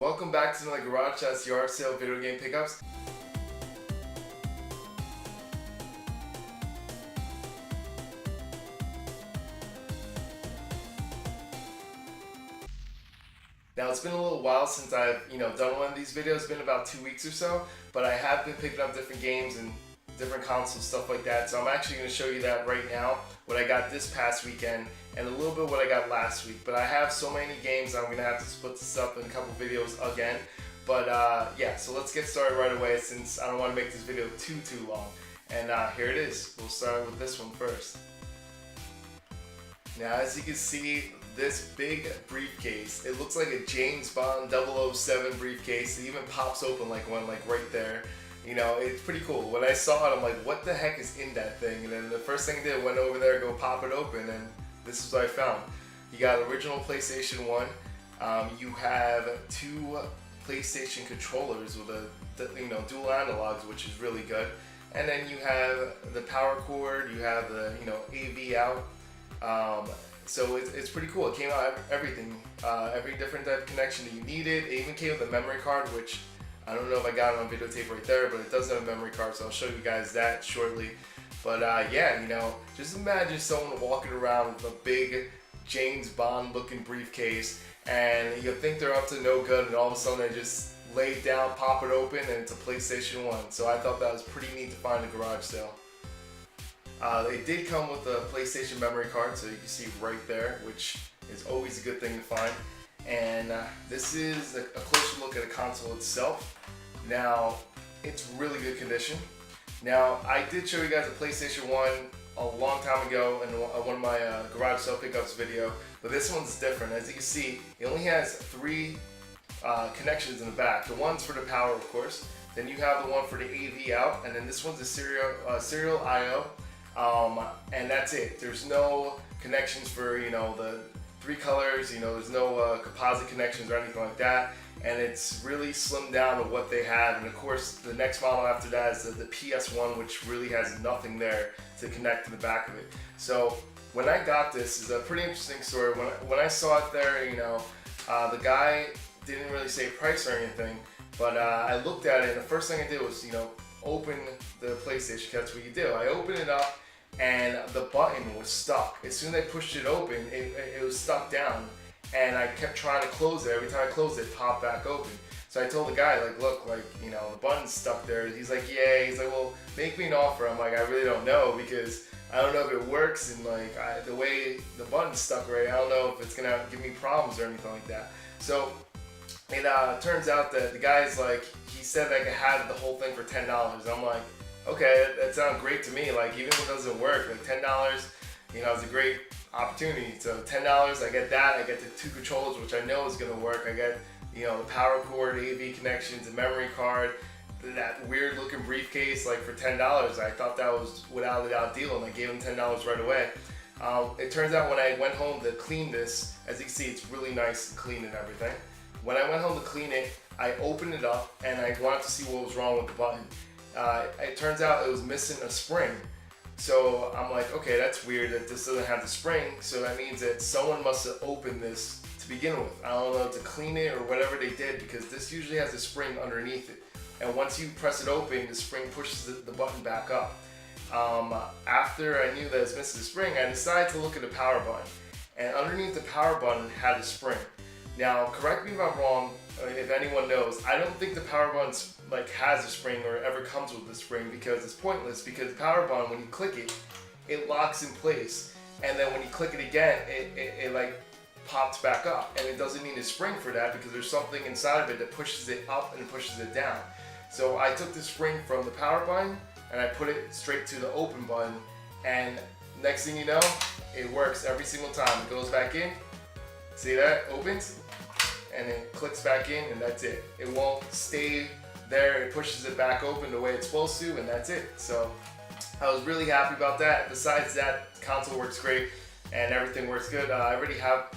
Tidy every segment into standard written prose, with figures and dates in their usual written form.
Welcome back to another Garage Sales Yard Sale video game pickups. Now it's been a little while since I've done one of these videos. It's been about 2 weeks or so, but I have been picking up different games and different consoles, stuff like that. So I'm actually going to show you that right now, what I got this past weekend and a little bit what I got last week. But I have so many games I'm going to have to split this up in a couple videos again. But yeah, so let's get started right away since I don't want to make this video too long. And here it is. We'll start with this one first. Now as you can see, this big briefcase, it looks like a James Bond 007 briefcase. It even pops open like one, like right there. You know, it's pretty cool. When I saw it, I'm like, what the heck is in that thing? And then the first thing I did, went over there, go pop it open, and this is what I found. You got original PlayStation 1. You have two PlayStation controllers with dual analogs, which is really good. And then you have the power cord. You have the AV out. So it's pretty cool. It came out everything, every different type of connection that you needed. It even came with a memory card, which I don't know if I got it on videotape right there, but it does have a memory card, so I'll show you guys that shortly. But yeah, just imagine someone walking around with a big James Bond looking briefcase, and you think they're up to no good, and all of a sudden they just lay it down, pop it open, and it's a PlayStation 1. So I thought that was pretty neat to find at a garage sale. It did come with a PlayStation memory card, so you can see right there, which is always a good thing to find. And this is a closer look at the console itself. Now, it's really good condition. Now, I did show you guys a PlayStation 1 a long time ago in one of my garage sale pickups video, but this one's different. As you can see, it only has three connections in the back. The one's for the power, of course. Then you have the one for the AV out, and then this one's a serial I/O. And that's it. There's no connections for the three colors. There's no composite connections or anything like that. And it's really slimmed down to what they have. And of course, the next model after that is the PS1, which really has nothing there to connect to the back of it. So when I got this, is a pretty interesting story. When I saw it there, the guy didn't really say price or anything, but I looked at it, and the first thing I did was open the PlayStation. That's what you do. I opened it up, and the button was stuck. As soon as I pushed it open, it was stuck down, and I kept trying to close it. Every time I closed it, it popped back open. So I told the guy, like, look, like, the button's stuck there. He's like, yeah. He's like, well, make me an offer. I'm like, I really don't know, because I don't know if it works, and like the way the button's stuck right, I don't know if it's gonna give me problems or anything like that. So it turns out that the guy's like, he said I could have the whole thing for $10. I'm like, okay, that sounds great to me. Like, even if it doesn't work, like $10, it's a great opportunity. So $10, I get that. I get the two controllers, which I know is gonna work. I get the power cord, AV connections, a memory card, that weird looking briefcase. Like, for $10, I thought that was without a doubt deal, and I gave him $10 right away. It turns out when I went home to clean this, as you can see, it's really nice and clean and everything. When I went home to clean it, I opened it up and I wanted to see what was wrong with the button. It turns out it was missing a spring. So I'm like, okay, that's weird that this doesn't have the spring. So that means that someone must have opened this to begin with. I don't know, to clean it or whatever they did, because this usually has a spring underneath it. And once you press it open, the spring pushes the button back up. After I knew that it's missing the spring, I decided to look at the power button. And underneath the power button had a spring. Now, correct me if I'm wrong, if anyone knows, I don't think the power button has a spring or ever comes with a spring, because it's pointless, because the power button, when you click it, it locks in place. And then when you click it again, it like pops back up. And it doesn't need a spring for that, because there's something inside of it that pushes it up and pushes it down. So I took the spring from the power button and I put it straight to the open button. And next thing you know, it works every single time. It goes back in. See that? Opens. And it clicks back in, and that's it. It won't stay there. It pushes it back open the way it's supposed to, and that's it. So I was really happy about that. Besides that, the console works great and everything works good. I already have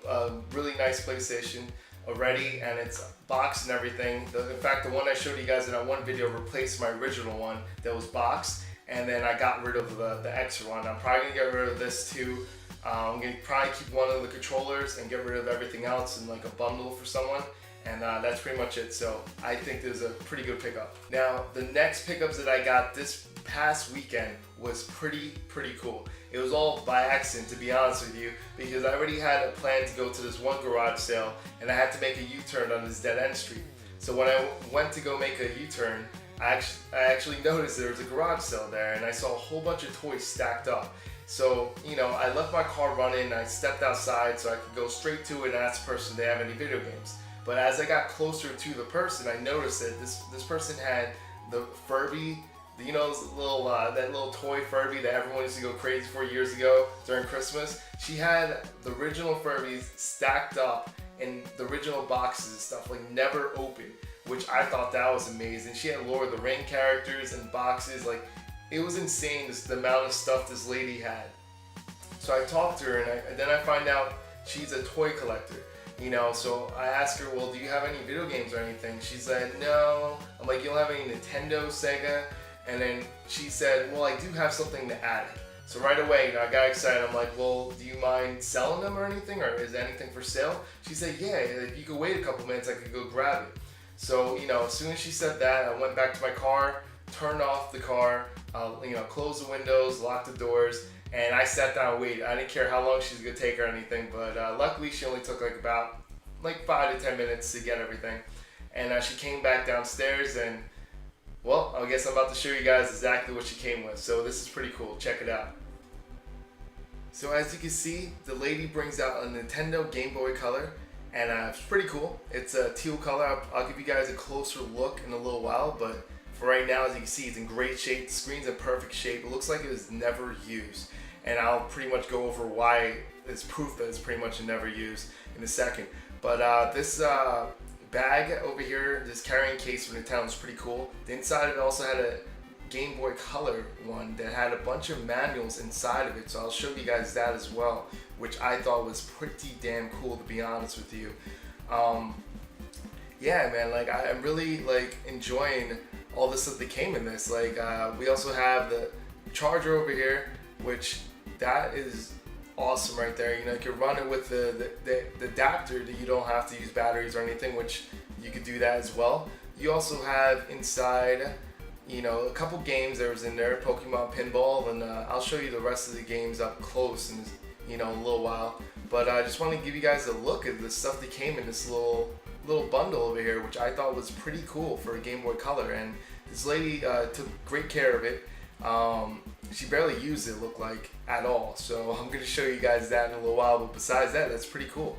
a really nice PlayStation already, and it's boxed and everything. In fact, the one I showed you guys in that one video replaced my original one that was boxed, and then I got rid of the extra one. I'm probably gonna get rid of this too. I'm going to probably keep one of the controllers and get rid of everything else in like a bundle for someone. And that's pretty much it. So I think this is a pretty good pickup. Now, the next pickups that I got this past weekend was pretty cool. It was all by accident, to be honest with you, because I already had a plan to go to this one garage sale, and I had to make a U-turn on this dead-end street. So when I went to go make a U-turn, I actually noticed there was a garage sale there, and I saw a whole bunch of toys stacked up. So, you know, I left my car running, I stepped outside so I could go straight to it and ask the person if they have any video games. But as I got closer to the person, I noticed that this person had the Furby, you know, that little toy Furby that everyone used to go crazy for years ago during Christmas. She had the original Furbies stacked up in the original boxes and stuff, like never opened, which I thought that was amazing. She had Lord of the Ring characters and boxes, like it was insane the amount of stuff this lady had. So I talked to her, and then I find out she's a toy collector. You know, so I asked her, well, do you have any video games or anything? She said, no. I'm like, you don't have any Nintendo, Sega? And then she said, well, I do have something to add. So right away, you know, I got excited. I'm like, well, do you mind selling them or anything? Or is anything for sale? She said, yeah, if you could wait a couple minutes, I could go grab it. So, you know, as soon as she said that, I went back to my car, turned off the car, you know, closed the windows, locked the doors, and I sat down and waited. I didn't care how long she was gonna take or anything, but luckily she only took about 5 to 10 minutes to get everything. And she came back downstairs, and well, I guess I'm about to show you guys exactly what she came with. So this is pretty cool, check it out. So as you can see, the lady brings out a Nintendo Game Boy Color, and it's pretty cool. It's a teal color. I'll give you guys a closer look in a little while, but for right now, as you can see, it's in great shape. The screen's in perfect shape. It looks like it was never used. And I'll pretty much go over why it's proof that it's pretty much never used in a second. But this bag over here, this carrying case from Nintendo is pretty cool. The inside of it also had a Game Boy Color one that had a bunch of manuals inside of it. So I'll show you guys that as well, which I thought was pretty damn cool, to be honest with you. Yeah, man, like I'm really like enjoying all the stuff that came in this. Like we also have the charger over here, which that is awesome right there. You know, you can run it with the adapter that you don't have to use batteries or anything, which you could do that as well. You also have inside, you know, a couple games that was in there, Pokemon Pinball, and I'll show you the rest of the games up close in, you know, a little while. But I just want to give you guys a look at the stuff that came in this little bundle over here, which I thought was pretty cool for a Game Boy Color. And this lady took great care of it. She barely used it, looked like, at all. So I'm going to show you guys that in a little while, but besides that, that's pretty cool.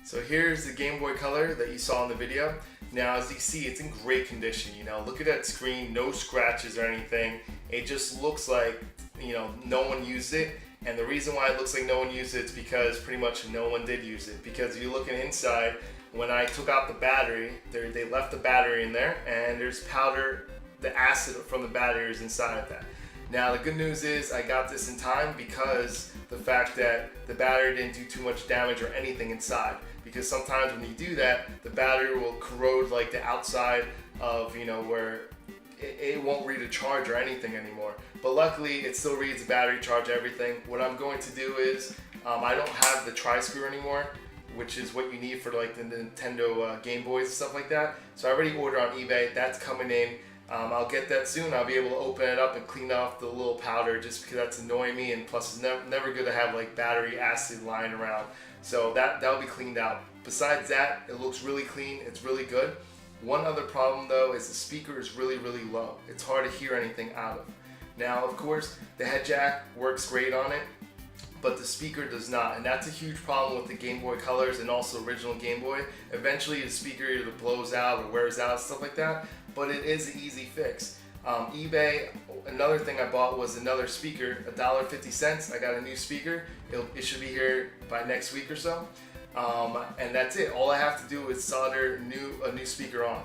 So here's the Game Boy Color that you saw in the video. Now, as you can see, it's in great condition. You know, look at that screen, no scratches or anything. It just looks like, you know, no one used it. And the reason why it looks like no one used it is because pretty much no one did use it. Because if you're looking inside, when I took out the battery, they left the battery in there, and there's powder, the acid from the battery is inside of that. Now the good news is I got this in time because the fact that the battery didn't do too much damage or anything inside. Because sometimes when you do that, the battery will corrode like the outside of, you know, where it won't read a charge or anything anymore. But luckily it still reads the battery, charge, everything. What I'm going to do is, I don't have the tri-screw anymore, which is what you need for like the Nintendo Game Boys and stuff like that. So I already ordered on eBay, that's coming in. I'll get that soon. I'll be able to open it up and clean off the little powder just because that's annoying me, and plus it's never good to have like battery acid lying around. So that'll be cleaned out. Besides that, it looks really clean, it's really good. One other problem though is the speaker is really low. It's hard to hear anything out of. Now of course the head jack works great on it, but the speaker does not, and that's a huge problem with the Game Boy Colors and also original Game Boy. Eventually the speaker either blows out or wears out, stuff like that, but it is an easy fix. eBay, another thing I bought was another speaker, $1.50. I got a new speaker. It should be here by next week or so. And that's it. All I have to do is solder a new speaker on.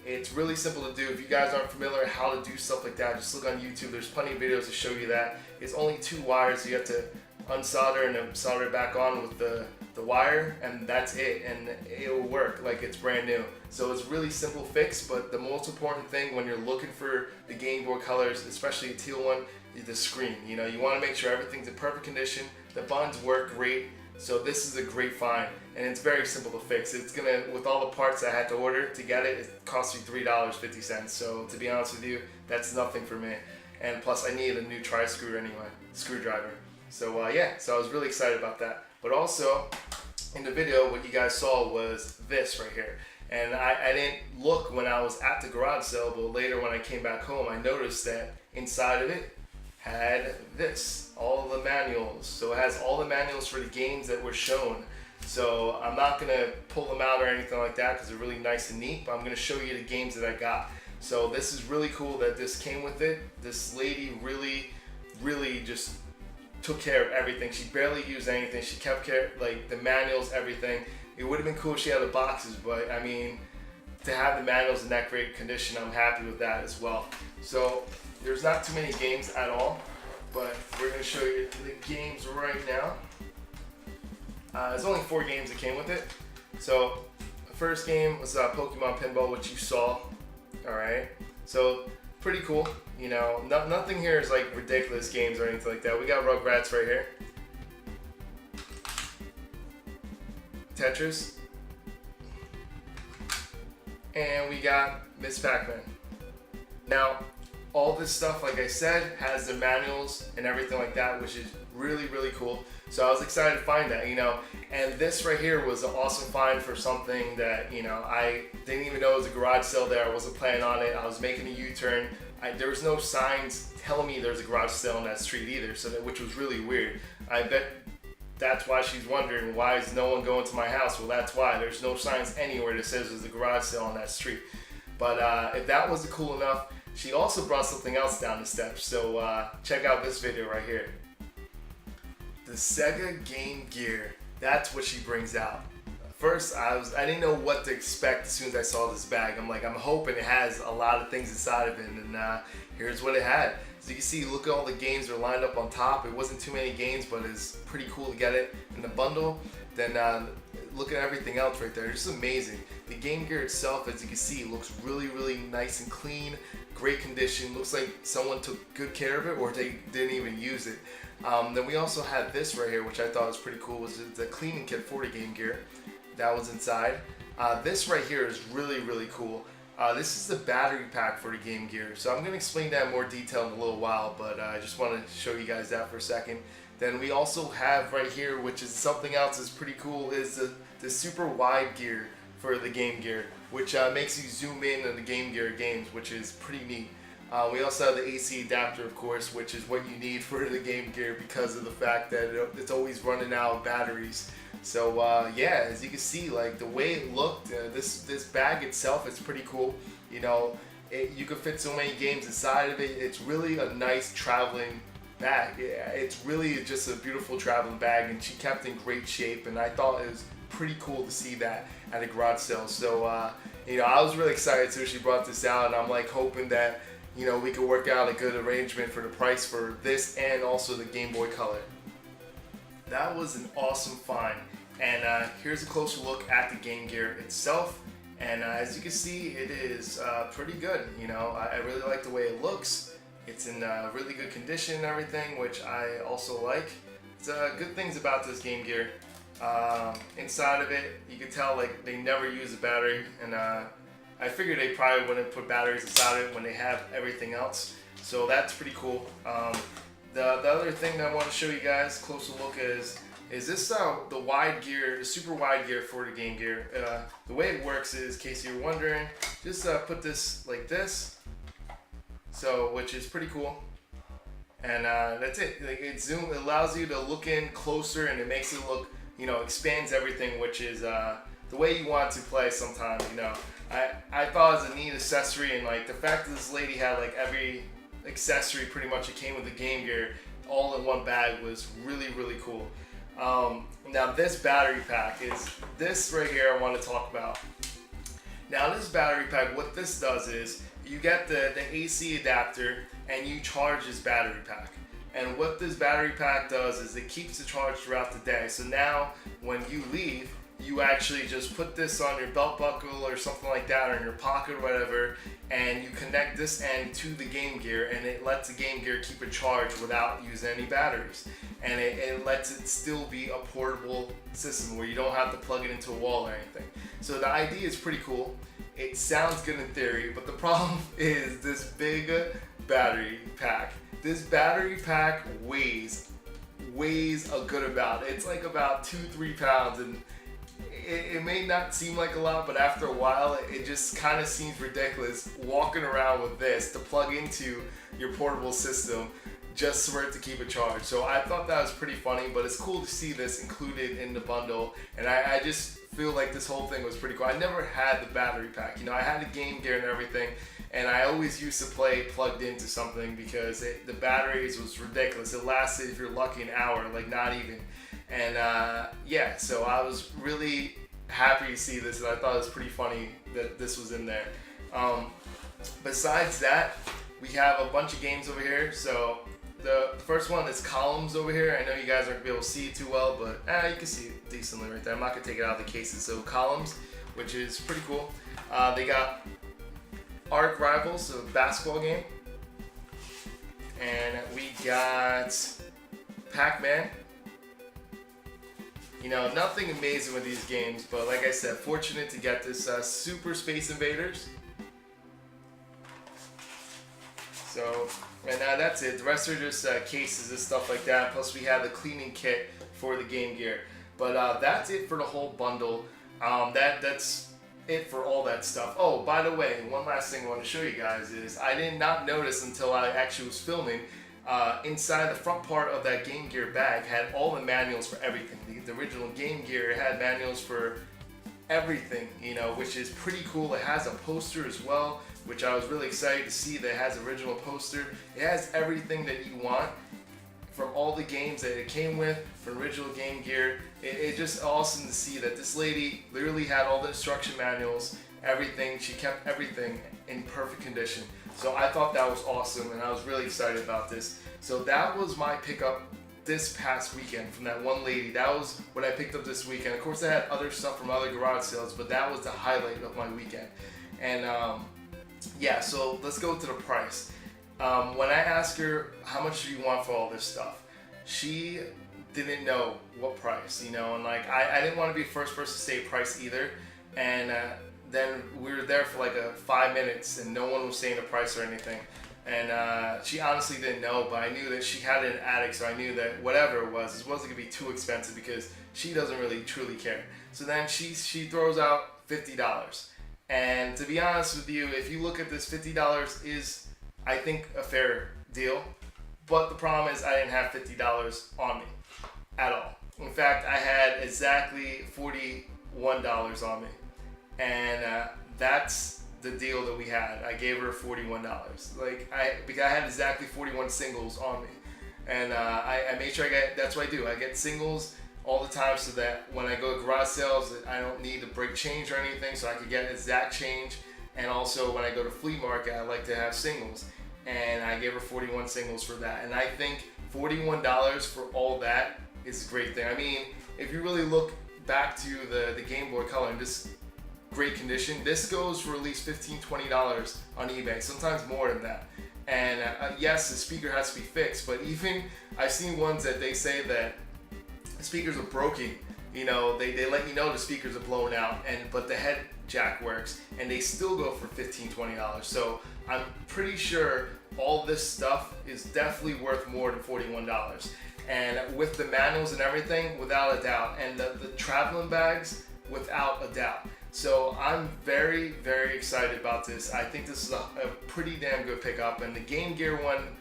It's really simple to do. If you guys aren't familiar how to do stuff like that, just look on YouTube. There's plenty of videos to show you that. It's only 2 wires, so you have to unsolder and then solder it back on with the wire, and that's it, and it'll work like it's brand new. So it's really simple fix, but the most important thing when you're looking for the Game Boy Colors, especially a teal one, is the screen. You know, you want to make sure everything's in perfect condition, the buttons work great, So this is a great find, and it's very simple to fix. It's gonna, with all the parts I had to order to get it, it cost me $3.50. So to be honest with you, that's nothing for me. And plus I need a new tri-screw anyway, screwdriver. So yeah, so I was really excited about that. But also, in the video, what you guys saw was this right here. And I didn't look when I was at the garage sale, but later when I came back home, I noticed that inside of it had this, all the manuals. So it has all the manuals for the games that were shown. So I'm not gonna pull them out or anything like that because they're really nice and neat, but I'm gonna show you the games that I got. So this is really cool that this came with it. This lady really just took care of everything. She barely used anything. She kept care, like the manuals, everything. It would have been cool if she had the boxes, but I mean, to have the manuals in that great condition, I'm happy with that as well. So there's not too many games at all, but we're gonna show you the games right now. There's only 4 games that came with it. So the first game was Pokemon Pinball, which you saw. All right, so pretty cool. You know, nothing here is like ridiculous games or anything like that. We got Rugrats right here, Tetris, and we got Miss Pac-Man. Now, all this stuff, like I said, has the manuals and everything like that, which is really cool. So I was excited to find that, you know. And this right here was an awesome find for something that, you know, I didn't even know it was a garage sale there. I wasn't planning on it. I was making a U-turn. There was no signs telling me there's a garage sale on that street either, so which was really weird. I bet that's why she's wondering, why is no one going to my house? Well, that's why. There's no signs anywhere that says there's a garage sale on that street. But if that wasn't cool enough, she also brought something else down the steps. So check out this video right here. The Sega Game Gear. That's what she brings out. First, I didn't know what to expect as soon as I saw this bag. I'm hoping it has a lot of things inside of it, and here's what it had. As you can see, look at all the games that are lined up on top. It wasn't too many games, but it's pretty cool to get it in the bundle. Then look at everything else right there. It's just amazing. The Game Gear itself, as you can see, looks really nice and clean, great condition. Looks like someone took good care of it, or they didn't even use it. Then we also had this right here, which I thought was pretty cool. Was the cleaning kit for the Game Gear. That was inside. This right here is really cool. This is the battery pack for the Game Gear. So I'm going to explain that in more detail in a little while, but I just want to show you guys that for a second. Then we also have right here, which is something else that's pretty cool, is the super wide gear for the Game Gear, which makes you zoom in on the Game Gear games, which is pretty neat. We also have the AC adapter, of course, which is what you need for the Game Gear because of the fact that it's always running out of batteries. So yeah, as you can see, like the way it looked, this bag itself is pretty cool. You know, you could fit so many games inside of it. It's really a nice traveling bag. Yeah, it's really just a beautiful traveling bag, and she kept in great shape. And I thought it was pretty cool to see that at a garage sale. So you know, I was really excited too. She brought this out, and I'm like hoping that, you know, we could work out a good arrangement for the price for this and also the Game Boy Color. That was an awesome find. And here's a closer look at the Game Gear itself. And as you can see, it is pretty good. You know, I really like the way it looks. It's in really good condition and everything, which I also like. It's good things about this Game Gear. Inside of it, you can tell like they never use a battery, and I figured they probably wouldn't put batteries inside of it when they have everything else. So that's pretty cool. The other thing that I want to show you guys, closer look, is this the wide gear, the super wide gear for the Game Gear. The way it works is, in case you're wondering, just put this like this, so which is pretty cool. And that's it. Like, it allows you to look in closer, and it makes it look, you know, expands everything, which is the way you want to play sometimes. You know, I thought it was a neat accessory, and like the fact that this lady had like every accessory pretty much it came with the Game Gear all in one bag was really cool. Now this battery pack is this right here I want to talk about. Now this battery pack, what this does is you get the AC adapter and you charge this battery pack. And what this battery pack does is it keeps the charge throughout the day. So now when you leave, you actually just put this on your belt buckle or something like that, or in your pocket or whatever, and you connect this end to the Game Gear, and it lets the Game Gear keep a charge without using any batteries. And it lets it still be a portable system where you don't have to plug it into a wall or anything. So the idea is pretty cool. It sounds good in theory, but the problem is this big battery pack. This battery pack weighs a good amount. It's like about 2-3 pounds, and it may not seem like a lot, but after a while it just kind of seems ridiculous walking around with this to plug into your portable system just for it to keep a charge. So I thought that was pretty funny, but it's cool to see this included in the bundle, and I just feel like this whole thing was pretty cool. I never had the battery pack. You know, I had the Game Gear and everything, and I always used to play plugged into something because the batteries was ridiculous. It lasted, if you're lucky, an hour, like not even. And yeah, so I was really happy to see this, and I thought it was pretty funny that this was in there. Besides that, we have a bunch of games over here. So the first one is Columns over here. I know you guys aren't going to be able to see it too well, but you can see it decently right there. I'm not going to take it out of the cases. So Columns, which is pretty cool. They got Arc Rivals, a basketball game. And we got Pac-Man. You know, nothing amazing with these games, but like I said, fortunate to get this Super Space Invaders. So, and that's it. The rest are just cases and stuff like that. Plus we have the cleaning kit for the Game Gear. But that's it for the whole bundle. That's it for all that stuff. Oh, by the way, one last thing I want to show you guys is I did not notice until I actually was filming. Inside the front part of that Game Gear bag had all the manuals for everything. The original Game Gear had manuals for everything, you know, which is pretty cool. It has a poster as well, which I was really excited to see that it has original poster. It has everything that you want from all the games that it came with, from original Game Gear. It's just awesome to see that this lady literally had all the instruction manuals, everything. She kept everything in perfect condition. So I thought that was awesome, and I was really excited about this. So that was my pickup this past weekend from that one lady. That was what I picked up this weekend. Of course, I had other stuff from other garage sales, but that was the highlight of my weekend. And yeah, so let's go to the price. When I asked her, how much do you want for all this stuff? She didn't know what price, you know, and like I didn't want to be the first person to say price either. And then we were there for like 5 minutes and no one was saying a price or anything. And she honestly didn't know, but I knew that she had it in attic, so I knew that whatever it wasn't going to be too expensive because she doesn't really truly care. So then she throws out $50. And to be honest with you, if you look at this, $50 is, I think, a fair deal. But the problem is I didn't have $50 on me at all. In fact, I had exactly $41 on me. And that's the deal that we had. I gave her $41. Because I had exactly 41 singles on me. And I made sure that's what I do. I get singles all the time so that when I go to garage sales, I don't need to break change or anything, so I can get exact change. And also when I go to flea market, I like to have singles. And I gave her 41 singles for that. And I think $41 for all that is a great thing. I mean, if you really look back to the Game Boy Color in this great condition, this goes for at least $15-$20 on eBay, sometimes more than that. And yes, the speaker has to be fixed, but even I've seen ones that they say that the speakers are broken. You know, they let you know the speakers are blown out, but the head jack works, and they still go for $15-$20. So I'm pretty sure all this stuff is definitely worth more than $41. And with the manuals and everything, without a doubt, and the traveling bags, without a doubt. So I'm very, very excited about this. I think this is a pretty damn good pickup, and the Game Gear one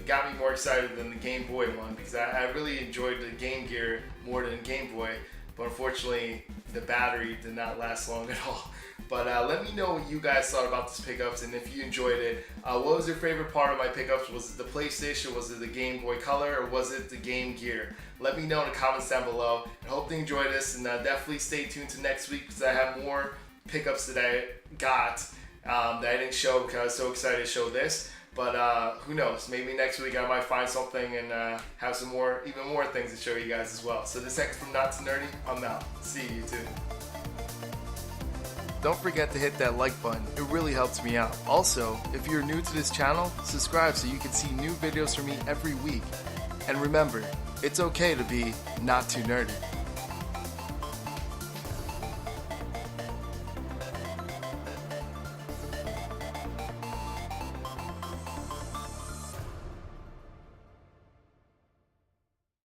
got me more excited than the Game Boy one because I really enjoyed the Game Gear more than the Game Boy, but unfortunately the battery did not last long at all. But let me know what you guys thought about this pickups and if you enjoyed it. What was your favorite part of my pickups? Was it the PlayStation, was it the Game Boy Color, or was it the Game Gear? Let me know in the comments down below. I hope you enjoyed this, and definitely stay tuned to next week because I have more pickups that I got that I didn't show because I was so excited to show this. But who knows? Maybe next week I might find something and have some even more things to show you guys as well. So this next from Not Too Nerdy, I'm out. See you YouTube. Don't forget to hit that like button. It really helps me out. Also, if you're new to this channel, subscribe so you can see new videos from me every week. And remember, it's okay to be not too nerdy.